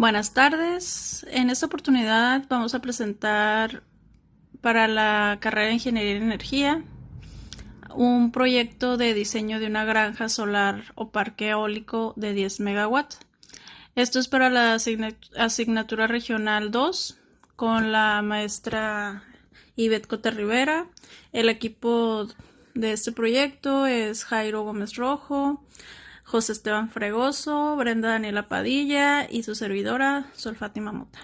Buenas tardes. En esta oportunidad vamos a presentar para la carrera de Ingeniería en Energía un proyecto de diseño de una granja solar o parque eólico de 10 megawatts. Esto es para la asignatura regional 2 con la maestra Ivette Cote Rivera. El equipo de este proyecto es Jairo Gómez Rojo, José Esteban Fregoso, Brenda Daniela Padilla y su servidora Sol Fátima Mota.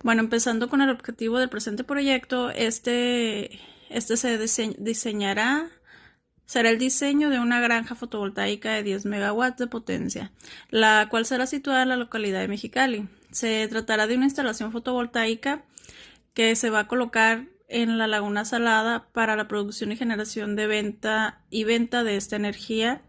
Bueno, empezando con el objetivo del presente proyecto, será el diseño de una granja fotovoltaica de 10 megawatts de potencia, la cual será situada en la localidad de Mexicali. Se tratará de una instalación fotovoltaica que se va a colocar en la Laguna Salada para la producción y generación de venta de esta energía.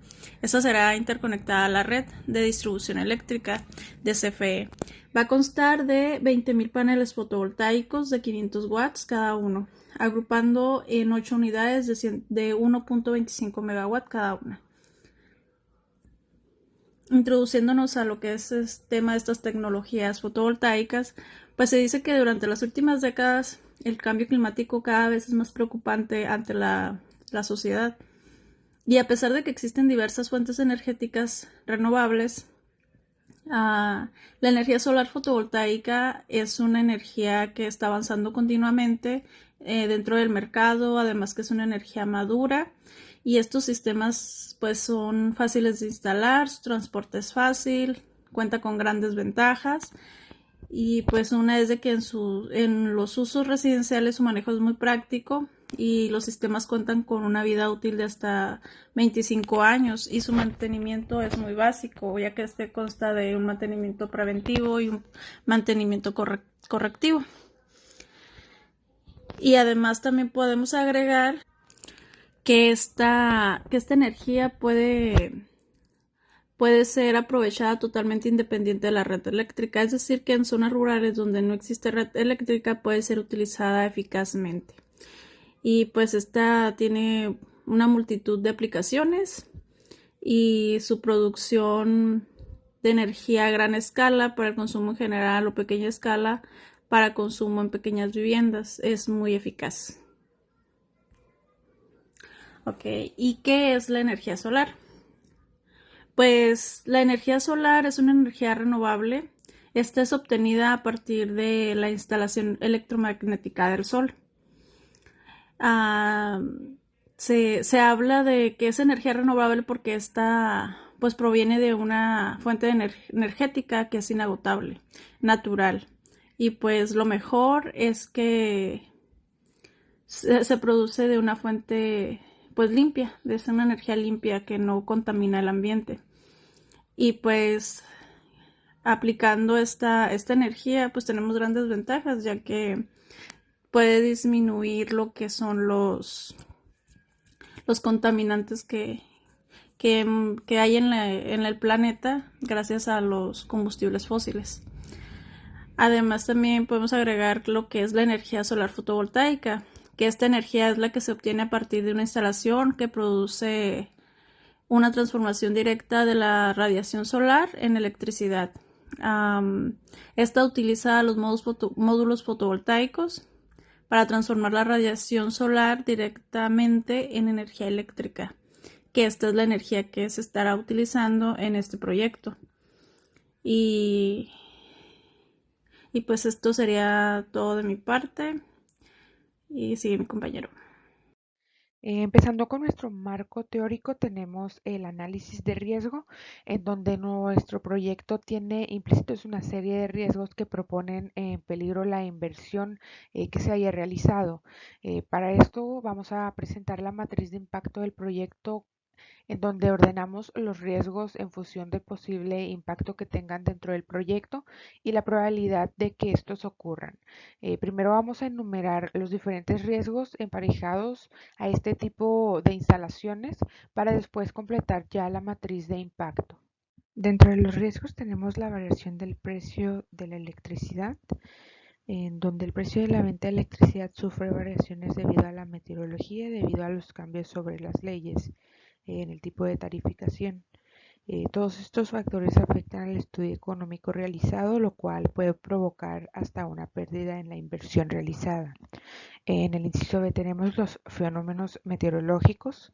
Esta será interconectada a la red de distribución eléctrica de CFE. Va a constar de 20,000 paneles fotovoltaicos de 500 watts cada uno, agrupando en 8 unidades de 1.25 megawatts cada una. Introduciéndonos a lo que es el tema de estas tecnologías fotovoltaicas, pues se dice que durante las últimas décadas el cambio climático cada vez es más preocupante ante la sociedad. Y a pesar de que existen diversas fuentes energéticas renovables, la energía solar fotovoltaica es una energía que está avanzando continuamente dentro del mercado, además que es una energía madura y estos sistemas pues son fáciles de instalar, su transporte es fácil, cuenta con grandes ventajas y pues una es de que en los usos residenciales su manejo es muy práctico y los sistemas cuentan con una vida útil de hasta 25 años y su mantenimiento es muy básico, ya que este consta de un mantenimiento preventivo y un mantenimiento correctivo. Y además también podemos agregar que esta energía puede ser aprovechada totalmente independiente de la red eléctrica, es decir, que en zonas rurales donde no existe red eléctrica puede ser utilizada eficazmente. Y pues esta tiene una multitud de aplicaciones y su producción de energía a gran escala para el consumo en general o pequeña escala para consumo en pequeñas viviendas es muy eficaz. Ok, ¿y qué es la energía solar? Pues la energía solar es una energía renovable. Esta es obtenida a partir de la instalación electromagnética del sol. Se habla de que es energía renovable porque esta pues proviene de una fuente energética que es inagotable, natural. Y pues lo mejor es que se produce de una fuente pues limpia, es una energía limpia que no contamina el ambiente. Y pues aplicando esta energía pues tenemos grandes ventajas, ya que puede disminuir lo que son los contaminantes que hay en el planeta gracias a los combustibles fósiles. Además también podemos agregar lo que es la energía solar fotovoltaica, que esta energía es la que se obtiene a partir de una instalación que produce una transformación directa de la radiación solar en electricidad. Esta utiliza los módulos fotovoltaicos para transformar la radiación solar directamente en energía eléctrica, que esta es la energía que se estará utilizando en este proyecto. Y pues esto sería todo de mi parte. Y sigue mi compañero. Empezando con nuestro marco teórico, tenemos el análisis de riesgo, en donde nuestro proyecto tiene implícitos una serie de riesgos que proponen en peligro la inversión que se haya realizado. Para esto vamos a presentar la matriz de impacto del proyecto, en donde ordenamos los riesgos en función del posible impacto que tengan dentro del proyecto y la probabilidad de que estos ocurran. Primero vamos a enumerar los diferentes riesgos emparejados a este tipo de instalaciones para después completar ya la matriz de impacto. Dentro de los riesgos tenemos la variación del precio de la electricidad, en donde el precio de la venta de electricidad sufre variaciones debido a la meteorología y debido a los cambios sobre las leyes en el tipo de tarificación. Todos estos factores afectan al estudio económico realizado, lo cual puede provocar hasta una pérdida en la inversión realizada. En el inciso B tenemos los fenómenos meteorológicos.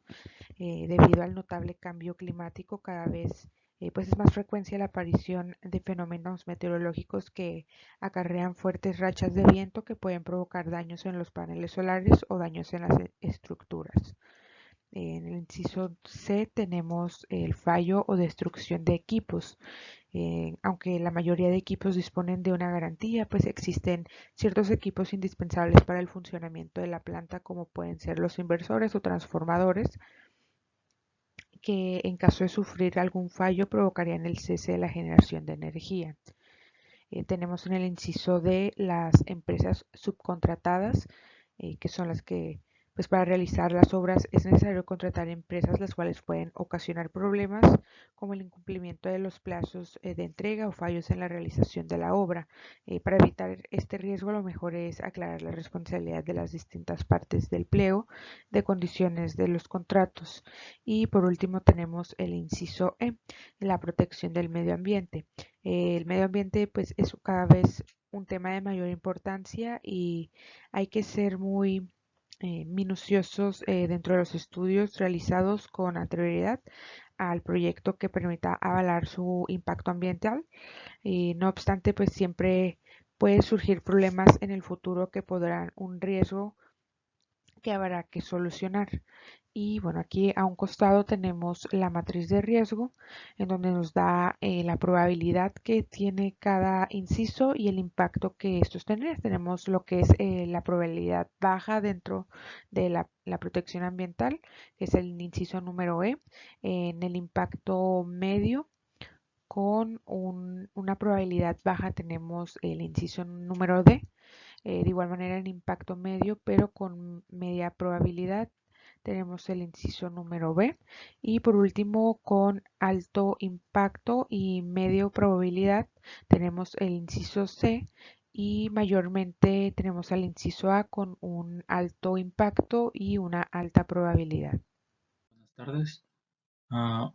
Debido al notable cambio climático, cada vez pues es más frecuencia la aparición de fenómenos meteorológicos que acarrean fuertes rachas de viento que pueden provocar daños en los paneles solares o daños en las estructuras. En el inciso C tenemos el fallo o destrucción de equipos. Aunque la mayoría de equipos disponen de una garantía, pues existen ciertos equipos indispensables para el funcionamiento de la planta, como pueden ser los inversores o transformadores, que en caso de sufrir algún fallo provocarían el cese de la generación de energía. Tenemos en el inciso D las empresas subcontratadas, que son las que, pues para realizar las obras es necesario contratar empresas las cuales pueden ocasionar problemas como el incumplimiento de los plazos de entrega o fallos en la realización de la obra. Para evitar este riesgo, lo mejor es aclarar la responsabilidad de las distintas partes del pliego de condiciones de los contratos. Y por último tenemos el inciso E, la protección del medio ambiente. El medio ambiente pues es cada vez un tema de mayor importancia y hay que ser muy minuciosos dentro de los estudios realizados con anterioridad al proyecto que permita avalar su impacto ambiental. No obstante, pues siempre puede surgir problemas en el futuro que podrán un riesgo que habrá que solucionar. Y bueno, aquí a un costado tenemos la matriz de riesgo, en donde nos da la probabilidad que tiene cada inciso y el impacto que estos tendrían. Tenemos lo que es la probabilidad baja dentro de la protección ambiental, que es el inciso número E. En el impacto medio, con una probabilidad baja, tenemos el inciso número D. De igual manera, en impacto medio, pero con media probabilidad, tenemos el inciso número B. Y por último, con alto impacto y medio probabilidad, tenemos el inciso C. Y mayormente tenemos al inciso A con un alto impacto y una alta probabilidad. Buenas tardes.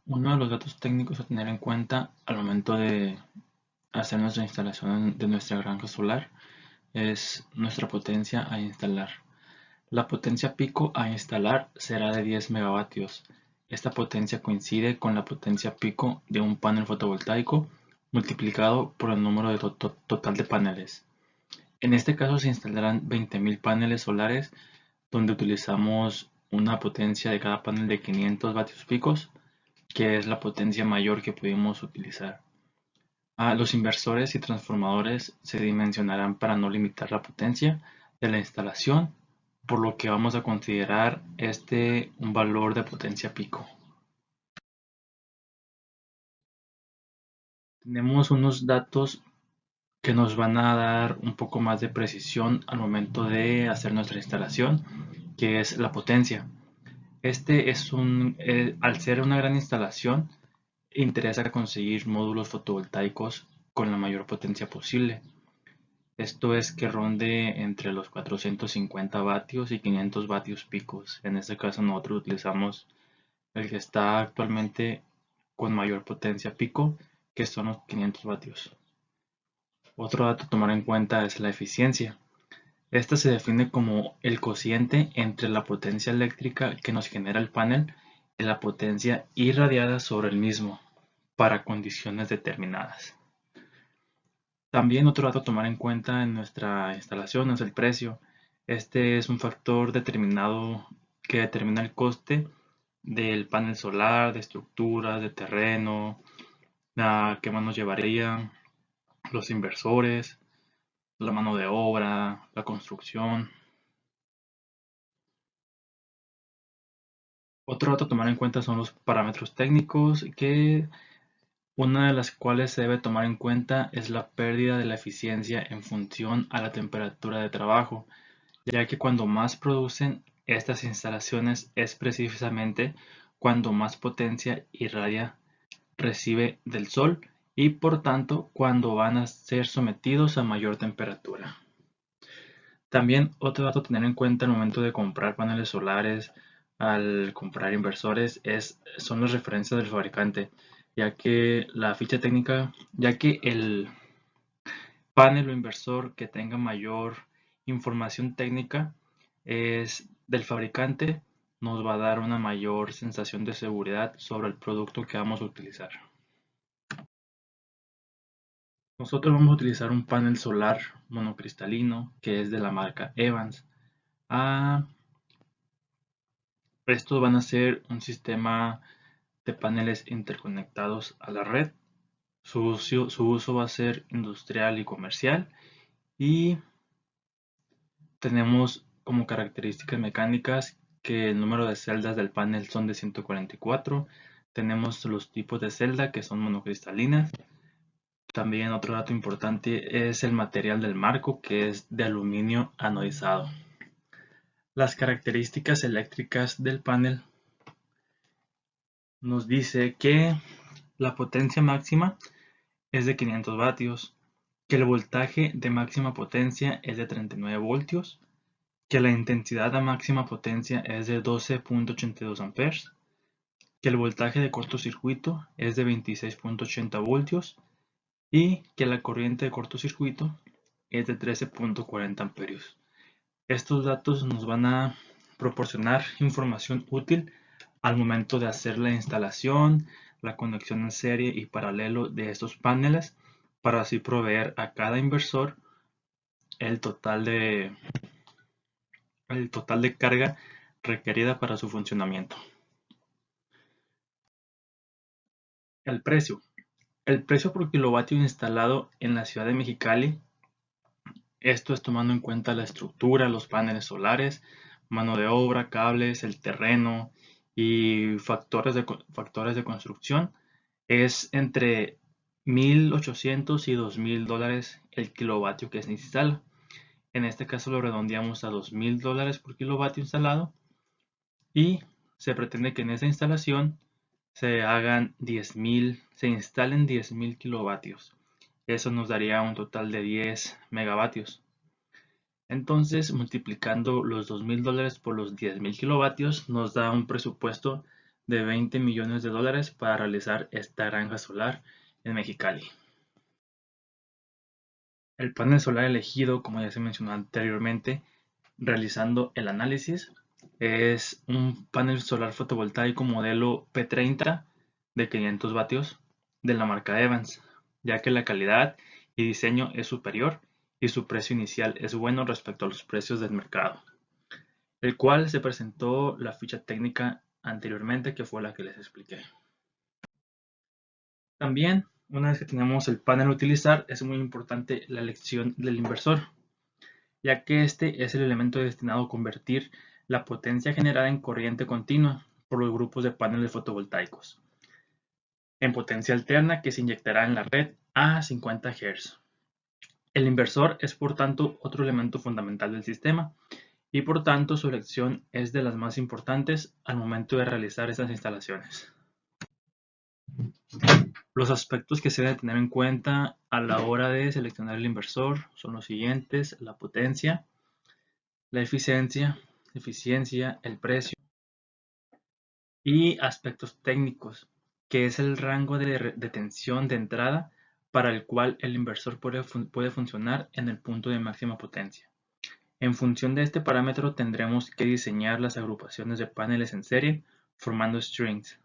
Uno de los datos técnicos a tener en cuenta al momento de hacer nuestra instalación de nuestra granja solar es nuestra potencia a instalar. La potencia pico a instalar será de 10 megavatios. Esta potencia coincide con la potencia pico de un panel fotovoltaico multiplicado por el número de total de paneles. En este caso se instalarán 20.000 paneles solares donde utilizamos una potencia de cada panel de 500 vatios picos, que es la potencia mayor que pudimos utilizar. Los inversores y transformadores se dimensionarán para no limitar la potencia de la instalación, por lo que vamos a considerar un valor de potencia pico. Tenemos unos datos que nos van a dar un poco más de precisión al momento de hacer nuestra instalación, que es la potencia. Al ser una gran instalación, interesa conseguir módulos fotovoltaicos con la mayor potencia posible. Esto es que ronde entre los 450 vatios y 500 vatios picos. En este caso nosotros utilizamos el que está actualmente con mayor potencia pico, que son los 500 vatios. Otro dato a tomar en cuenta es la eficiencia. Esta se define como el cociente entre la potencia eléctrica que nos genera el panel y la potencia irradiada sobre el mismo para condiciones determinadas. También otro dato a tomar en cuenta en nuestra instalación es el precio. Este es un factor determinado que determina el coste del panel solar, de estructuras, de terreno, qué más nos llevaría, los inversores, la mano de obra, la construcción. Otro dato a tomar en cuenta son los parámetros técnicos, que una de las cuales se debe tomar en cuenta es la pérdida de la eficiencia en función a la temperatura de trabajo, ya que cuando más producen estas instalaciones es precisamente cuando más potencia irradia recibe del sol y por tanto cuando van a ser sometidos a mayor temperatura. También otro dato a tener en cuenta al momento de comprar paneles solares, al comprar inversores, son las referencias del fabricante. ya que el panel o inversor que tenga mayor información técnica es del fabricante, nos va a dar una mayor sensación de seguridad sobre el producto que vamos a utilizar. Nosotros vamos a utilizar un panel solar monocristalino que es de la marca Evans. Estos van a ser un sistema de paneles interconectados a la red. Su uso va a ser industrial y comercial, y tenemos como características mecánicas que el número de celdas del panel son de 144. Tenemos los tipos de celda que son monocristalinas. También otro dato importante es el material del marco, que es de aluminio anodizado. Las características eléctricas del panel nos dice que la potencia máxima es de 500 vatios, que el voltaje de máxima potencia es de 39 voltios, que la intensidad a máxima potencia es de 12.82 amperes, que el voltaje de cortocircuito es de 26.80 voltios y que la corriente de cortocircuito es de 13.40 amperios. Estos datos nos van a proporcionar información útil al momento de hacer la instalación, la conexión en serie y paralelo de estos paneles, para así proveer a cada inversor el total de carga requerida para su funcionamiento. El precio. El precio por kilovatio instalado en la ciudad de Mexicali, esto es tomando en cuenta la estructura, los paneles solares, mano de obra, cables, el terreno y factores de construcción, es entre 1,800 y 2,000 dólares el kilovatio que se instala. En este caso lo redondeamos a 2,000 dólares por kilovatio instalado, y se pretende que en esta instalación se instalen 10,000 kilovatios. Eso nos daría un total de 10 megavatios. Entonces, multiplicando los 2,000 dólares por los 10,000 kilovatios, nos da un presupuesto de 20 millones de dólares para realizar esta granja solar en Mexicali. El panel solar elegido, como ya se mencionó anteriormente, realizando el análisis, es un panel solar fotovoltaico modelo P30 de 500 vatios de la marca Evans, ya que la calidad y diseño es superior y su precio inicial es bueno respecto a los precios del mercado, el cual se presentó la ficha técnica anteriormente, que fue la que les expliqué. También, una vez que tenemos el panel a utilizar, es muy importante la elección del inversor, ya que este es el elemento destinado a convertir la potencia generada en corriente continua por los grupos de paneles fotovoltaicos en potencia alterna que se inyectará en la red a 50 Hz. El inversor es, por tanto, otro elemento fundamental del sistema, y por tanto su elección es de las más importantes al momento de realizar estas instalaciones. Los aspectos que se deben tener en cuenta a la hora de seleccionar el inversor son los siguientes: la potencia, la eficiencia, el precio y aspectos técnicos, que es el rango de tensión de entrada para el cual el inversor puede funcionar en el punto de máxima potencia. En función de este parámetro tendremos que diseñar las agrupaciones de paneles en serie formando strings.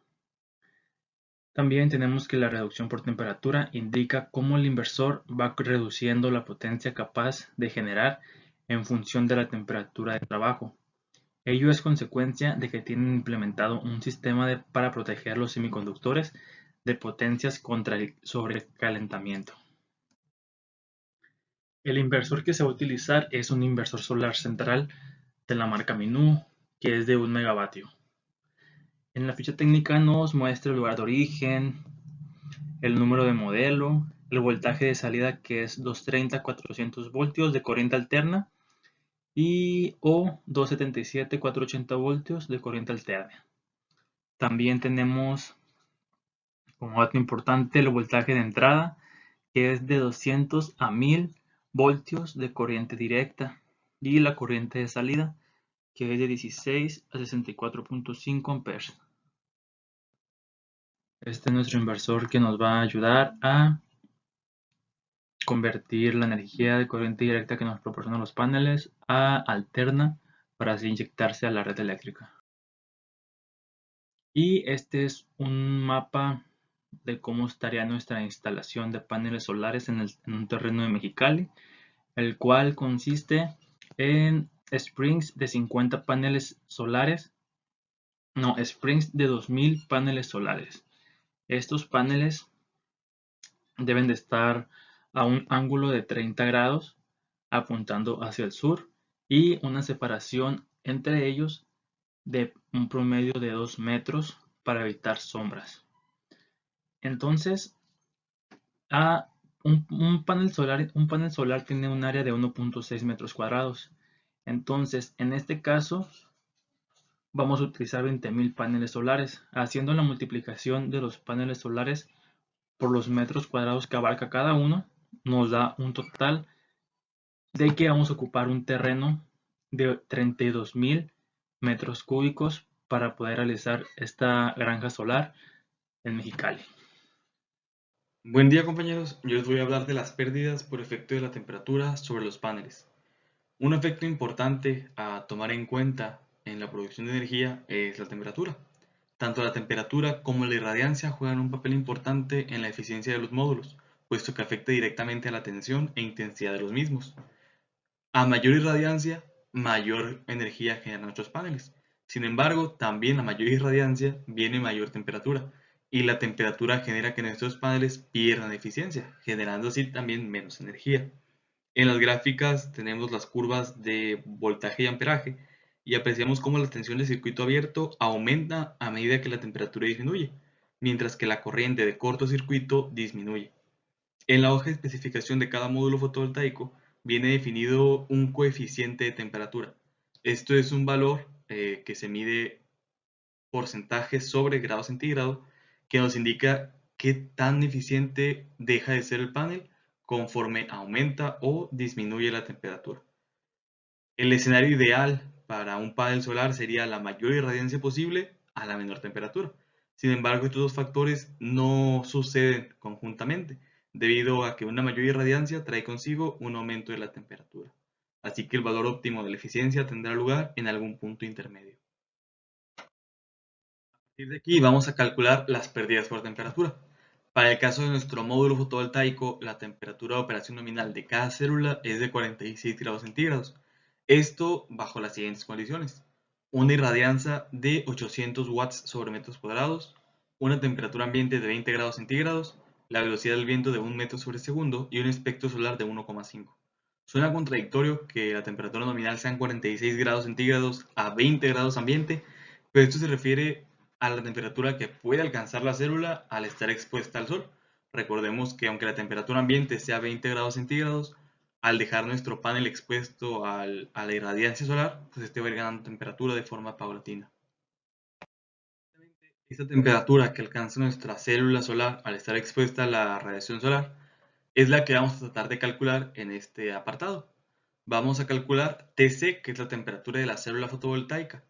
También tenemos que la reducción por temperatura indica cómo el inversor va reduciendo la potencia capaz de generar en función de la temperatura de trabajo. Ello es consecuencia de que tienen implementado un sistema para proteger los semiconductores de potencias contra el sobrecalentamiento. El inversor que se va a utilizar es un inversor solar central de la marca Minú, que es de 1 megavatio. En la ficha técnica nos muestra el lugar de origen, el número de modelo, el voltaje de salida, que es 230-400 voltios de corriente alterna, o 277-480 voltios de corriente alterna. También tenemos como dato importante el voltaje de entrada, que es de 200 a 1000 voltios de corriente directa, y la corriente de salida, que es de 16 a 64.5 amperes. Este es nuestro inversor que nos va a ayudar a convertir la energía de corriente directa que nos proporcionan los paneles a alterna para así inyectarse a la red eléctrica. Y este es un mapa de cómo estaría nuestra instalación de paneles solares en un terreno de Mexicali, el cual consiste en springs de 50 paneles solares, no, springs de 2000 paneles solares. Estos paneles deben de estar a un ángulo de 30 grados apuntando hacia el sur y una separación entre ellos de un promedio de 2 metros para evitar sombras. Entonces, un panel solar tiene un área de 1.6 metros cuadrados. Entonces, en este caso, vamos a utilizar 20.000 paneles solares. Haciendo la multiplicación de los paneles solares por los metros cuadrados que abarca cada uno, nos da un total de que vamos a ocupar un terreno de 32.000 metros cúbicos para poder realizar esta granja solar en Mexicali. Buen día compañeros, yo les voy a hablar de las pérdidas por efecto de la temperatura sobre los paneles. Un efecto importante a tomar en cuenta en la producción de energía es la temperatura. Tanto la temperatura como la irradiancia juegan un papel importante en la eficiencia de los módulos, puesto que afecta directamente a la tensión e intensidad de los mismos. A mayor irradiancia, mayor energía generan nuestros paneles. Sin embargo, también a mayor irradiancia viene mayor temperatura, y la temperatura genera que nuestros paneles pierdan eficiencia, generando así también menos energía. En las gráficas tenemos las curvas de voltaje y amperaje, y apreciamos cómo la tensión del circuito abierto aumenta a medida que la temperatura disminuye, mientras que la corriente de cortocircuito disminuye. En la hoja de especificación de cada módulo fotovoltaico viene definido un coeficiente de temperatura. Esto es un valor que se mide porcentaje sobre grado centígrado, que nos indica qué tan eficiente deja de ser el panel conforme aumenta o disminuye la temperatura. El escenario ideal para un panel solar sería la mayor irradiancia posible a la menor temperatura. Sin embargo, estos dos factores no suceden conjuntamente, debido a que una mayor irradiancia trae consigo un aumento de la temperatura. Así que el valor óptimo de la eficiencia tendrá lugar en algún punto intermedio. A partir de aquí vamos a calcular las pérdidas por temperatura. Para el caso de nuestro módulo fotovoltaico, la temperatura de operación nominal de cada célula es de 46 grados centígrados. Esto bajo las siguientes condiciones: una irradianza de 800 watts sobre metros cuadrados, una temperatura ambiente de 20 grados centígrados, la velocidad del viento de 1 metro sobre segundo y un espectro solar de 1,5. Suena contradictorio que la temperatura nominal sean 46 grados centígrados a 20 grados ambiente, pero esto se refiere a la temperatura que puede alcanzar la célula al estar expuesta al sol. Recordemos que aunque la temperatura ambiente sea 20 grados centígrados, al dejar nuestro panel expuesto a la irradiancia solar, pues este va a ir ganando temperatura de forma paulatina. Esta temperatura que alcanza nuestra célula solar al estar expuesta a la radiación solar es la que vamos a tratar de calcular en este apartado. Vamos a calcular Tc, que es la temperatura de la célula fotovoltaica.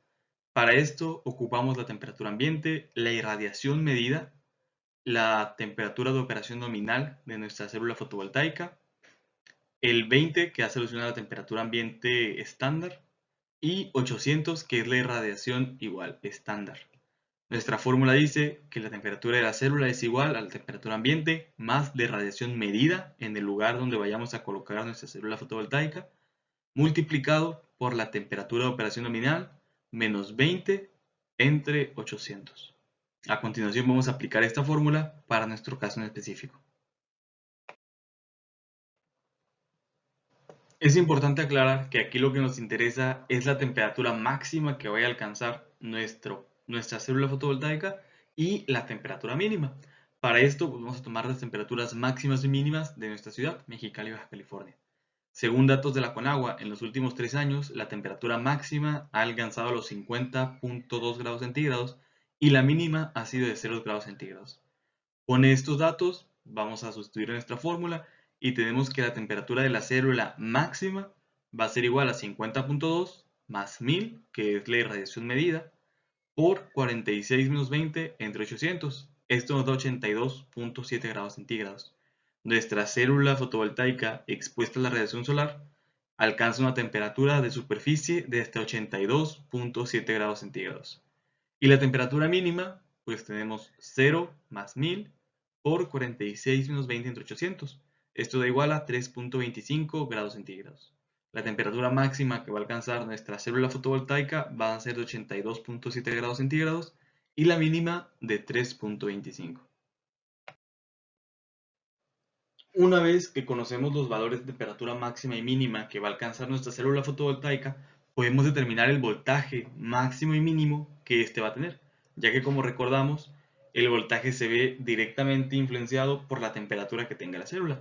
Para esto ocupamos la temperatura ambiente, la irradiación medida, la temperatura de operación nominal de nuestra célula fotovoltaica, el 20 que hace alusión a la temperatura ambiente estándar y 800 que es la irradiación igual estándar. Nuestra fórmula dice que la temperatura de la célula es igual a la temperatura ambiente más la irradiación medida en el lugar donde vayamos a colocar nuestra célula fotovoltaica, multiplicado por la temperatura de operación nominal menos 20 entre 800. A continuación vamos a aplicar esta fórmula para nuestro caso en específico. Es importante aclarar que aquí lo que nos interesa es la temperatura máxima que vaya a alcanzar nuestra célula fotovoltaica y la temperatura mínima. Para esto pues, vamos a tomar las temperaturas máximas y mínimas de nuestra ciudad, Mexicali, Baja California. Según datos de la Conagua, en los últimos 3 años la temperatura máxima ha alcanzado los 50.2 grados centígrados y la mínima ha sido de 0 grados centígrados. Con estos datos vamos a sustituir nuestra fórmula y tenemos que la temperatura de la célula máxima va a ser igual a 50.2 más 1000, que es la irradiación medida, por 46 menos 20 entre 800, Esto nos da 82.7 grados centígrados. Nuestra célula fotovoltaica expuesta a la radiación solar alcanza una temperatura de superficie de hasta 82.7 grados centígrados. Y la temperatura mínima, pues tenemos 0 más 1000 por 46 menos 20 entre 800. Esto da igual a 3.25 grados centígrados. La temperatura máxima que va a alcanzar nuestra célula fotovoltaica va a ser de 82.7 grados centígrados y la mínima de 3.25. Una vez que conocemos los valores de temperatura máxima y mínima que va a alcanzar nuestra célula fotovoltaica, podemos determinar el voltaje máximo y mínimo que éste va a tener, ya que como recordamos, el voltaje se ve directamente influenciado por la temperatura que tenga la célula.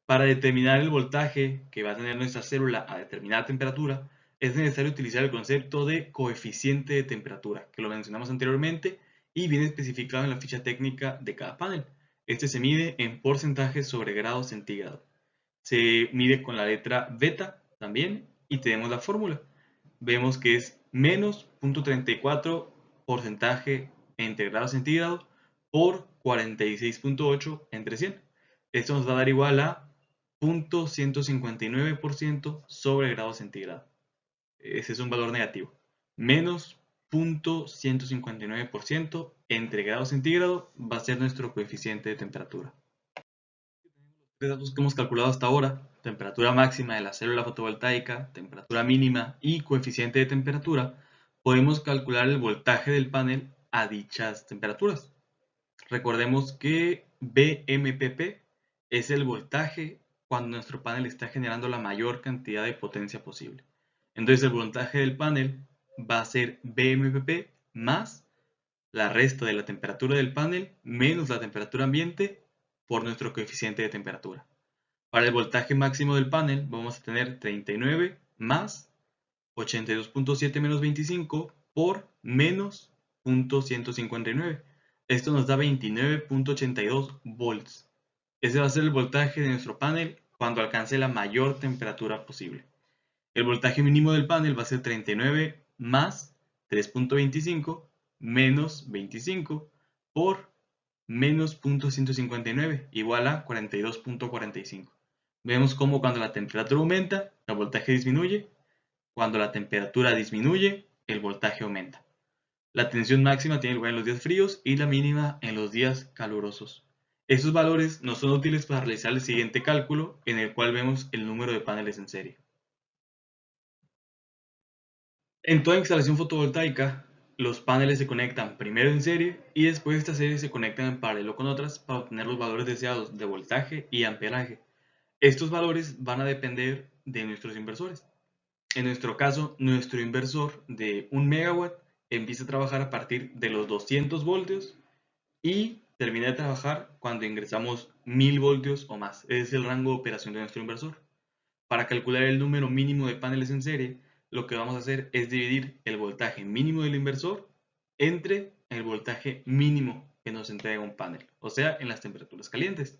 Para determinar el voltaje que va a tener nuestra célula a determinada temperatura, es necesario utilizar el concepto de coeficiente de temperatura, que lo mencionamos anteriormente y viene especificado en la ficha técnica de cada panel. Este se mide en porcentajes sobre grados centígrados. Se mide con la letra beta también y tenemos la fórmula. Vemos que es menos 0.34 porcentaje entre grados centígrados por 46.8 entre 100. Esto nos va a dar igual a 0.159% sobre grados centígrados. Ese es un valor negativo. Menos 0.159% entre grados centígrados va a ser nuestro coeficiente de temperatura. Los tres datos que hemos calculado hasta ahora, temperatura máxima de la célula fotovoltaica, temperatura mínima y coeficiente de temperatura, podemos calcular el voltaje del panel a dichas temperaturas. Recordemos que BMPP es el voltaje cuando nuestro panel está generando la mayor cantidad de potencia posible. Entonces el voltaje del panel va a ser BMPP más la resta de la temperatura del panel menos la temperatura ambiente por nuestro coeficiente de temperatura. Para el voltaje máximo del panel vamos a tener 39 más 82.7 menos 25 por menos 0.159. Esto nos da 29.82 volts. Ese va a ser el voltaje de nuestro panel cuando alcance la mayor temperatura posible. El voltaje mínimo del panel va a ser 39 más 3.25 menos 25 por menos 0.159 igual a 42.45. Vemos cómo cuando la temperatura aumenta, el voltaje disminuye. Cuando la temperatura disminuye, el voltaje aumenta. La tensión máxima tiene lugar en los días fríos y la mínima en los días calurosos. Estos valores nos son útiles para realizar el siguiente cálculo, en el cual vemos el número de paneles en serie. En toda instalación fotovoltaica, los paneles se conectan primero en serie y después estas series se conectan en paralelo con otras para obtener los valores deseados de voltaje y amperaje. Estos valores van a depender de nuestros inversores. En nuestro caso, nuestro inversor de 1 megawatt empieza a trabajar a partir de los 200 voltios y termina de trabajar cuando ingresamos 1000 voltios o más. Ese es el rango de operación de nuestro inversor. Para calcular el número mínimo de paneles en serie, lo que vamos a hacer es dividir el voltaje mínimo del inversor entre el voltaje mínimo que nos entrega un panel, o sea, en las temperaturas calientes.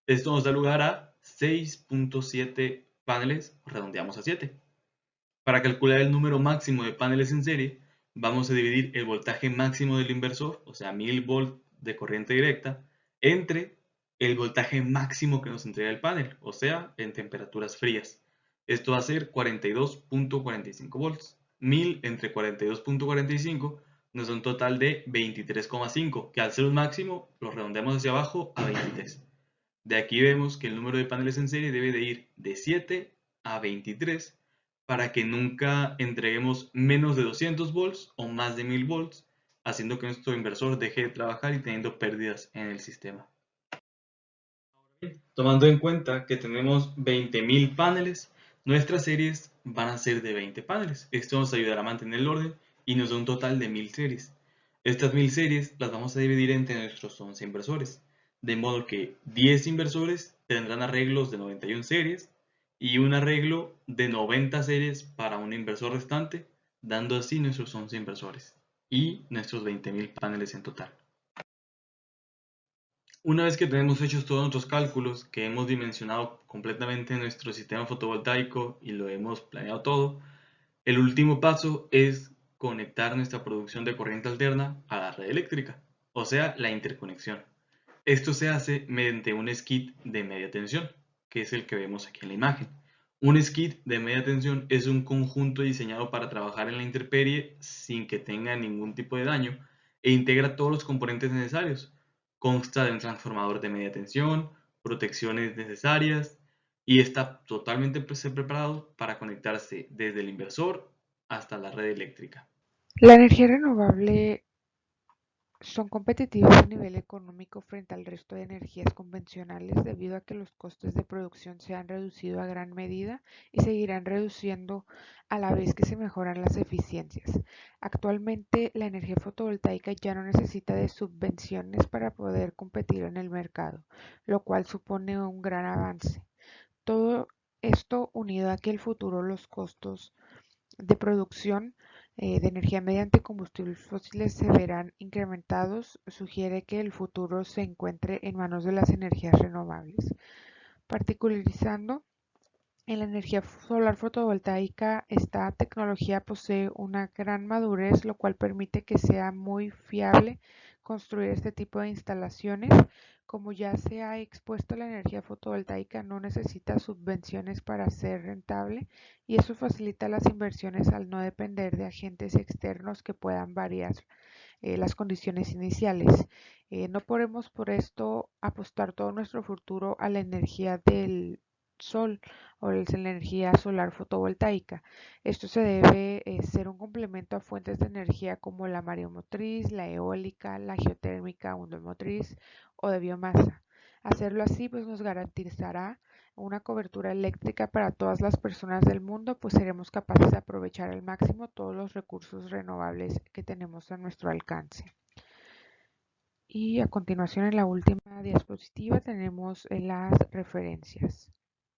Esto nos da lugar a 6.7 paneles, redondeamos a 7. Para calcular el número máximo de paneles en serie, vamos a dividir el voltaje máximo del inversor, o sea 1000 volts de corriente directa, entre el voltaje máximo que nos entrega el panel, o sea, en temperaturas frías. Esto va a ser 42.45 volts. 1000 entre 42.45 nos da un total de 23,5, que al ser un máximo lo redondeamos hacia abajo a 23. De aquí vemos que el número de paneles en serie debe de ir de 7 a 23 para que nunca entreguemos menos de 200 volts o más de 1000 volts, haciendo que nuestro inversor deje de trabajar y teniendo pérdidas en el sistema. Tomando en cuenta que tenemos 20.000 paneles, nuestras series van a ser de 20 paneles. Esto nos ayudará a mantener el orden y nos da un total de 1000 series. Estas 1000 series las vamos a dividir entre nuestros 11 inversores, de modo que 10 inversores tendrán arreglos de 91 series y un arreglo de 90 series para un inversor restante, dando así nuestros 11 inversores y nuestros 20.000 paneles en total. Una vez que tenemos hechos todos nuestros cálculos, que hemos dimensionado completamente nuestro sistema fotovoltaico y lo hemos planeado todo, el último paso es conectar nuestra producción de corriente alterna a la red eléctrica. o sea, la interconexión. Esto se hace mediante un skid de media tensión, que es el que vemos aquí en la imagen. Un skid de media tensión es un conjunto diseñado para trabajar en la intemperie sin que tenga ningún tipo de daño e integra todos los componentes necesarios. Consta de un transformador de media tensión, protecciones necesarias y está totalmente preparado para conectarse desde el inversor hasta la red eléctrica. La energía renovable son competitivas a nivel económico frente al resto de energías convencionales debido a que los costes de producción se han reducido a gran medida y seguirán reduciendo a la vez que se mejoran las eficiencias. Actualmente, la energía fotovoltaica ya no necesita de subvenciones para poder competir en el mercado, lo cual supone un gran avance. Todo esto unido a que el futuro los costos de producción de energía mediante combustibles fósiles se verán incrementados, sugiere que el futuro se encuentre en manos de las energías renovables. Particularizando en la energía solar fotovoltaica, esta tecnología posee una gran madurez, lo cual permite que sea muy fiable construir este tipo de instalaciones. Como ya se ha expuesto, la energía fotovoltaica no necesita subvenciones para ser rentable y eso facilita las inversiones al no depender de agentes externos que puedan variar las condiciones iniciales. No podemos por esto apostar todo nuestro futuro a la energía del sol o la energía solar fotovoltaica. Esto se debe ser un complemento a fuentes de energía como la mareomotriz, la eólica, la geotérmica, motriz o de biomasa. Hacerlo así pues nos garantizará una cobertura eléctrica para todas las personas del mundo, pues seremos capaces de aprovechar al máximo todos los recursos renovables que tenemos a nuestro alcance. Y a continuación, en la última diapositiva tenemos las referencias.